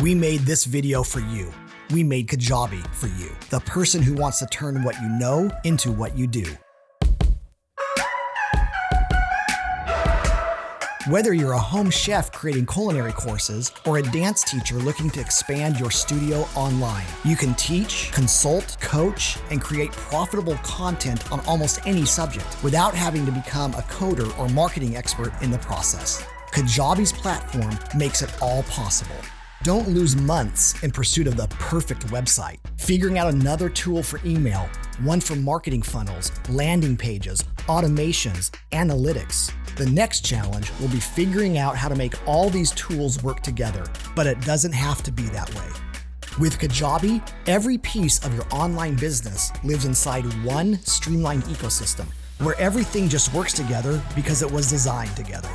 We made this video for you. We made Kajabi for you, the person who wants to turn what you know into what you do. Whether you're a home chef creating culinary courses or a dance teacher looking to expand your studio online, you can teach, consult, coach, and create profitable content on almost any subject without having to become a coder or marketing expert in the process. Kajabi's platform makes it all possible. Don't lose months in pursuit of the perfect website, figuring out another tool for email, one for marketing funnels, landing pages, automations, analytics. The next challenge will be figuring out how to make all these tools work together, but it doesn't have to be that way. With Kajabi, every piece of your online business lives inside one streamlined ecosystem where everything just works together because it was designed together.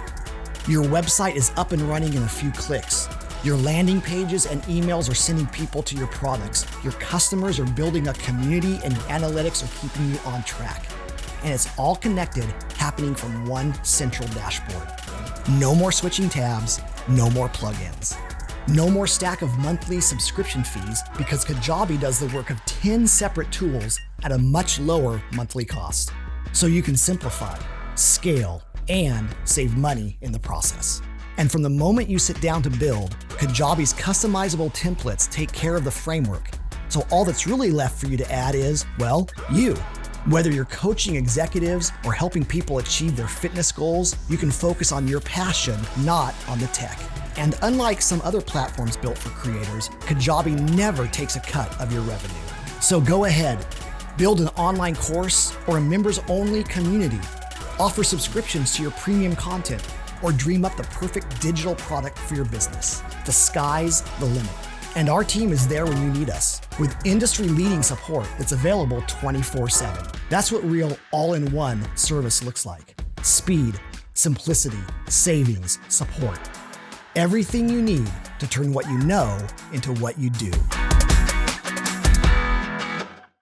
Your website is up and running in a few clicks. Your landing pages and emails are sending people to your products. Your customers are building a community, and your analytics are keeping you on track. And it's all connected, happening from one central dashboard. No more switching tabs, no more plugins. No more stack of monthly subscription fees because Kajabi does the work of 10 separate tools at a much lower monthly cost. So you can simplify, scale, and save money in the process. And from the moment you sit down to build, Kajabi's customizable templates take care of the framework. So all that's really left for you to add is, well, you. Whether you're coaching executives or helping people achieve their fitness goals, you can focus on your passion, not on the tech. And unlike some other platforms built for creators, Kajabi never takes a cut of your revenue. So go ahead, build an online course or a members-only community. Offer subscriptions to your premium content, or dream up the perfect digital product for your business. The sky's the limit. And our team is there when you need us, with industry-leading support that's available 24/7. That's what real all-in-one service looks like. Speed, simplicity, savings, support. Everything you need to turn what you know into what you do.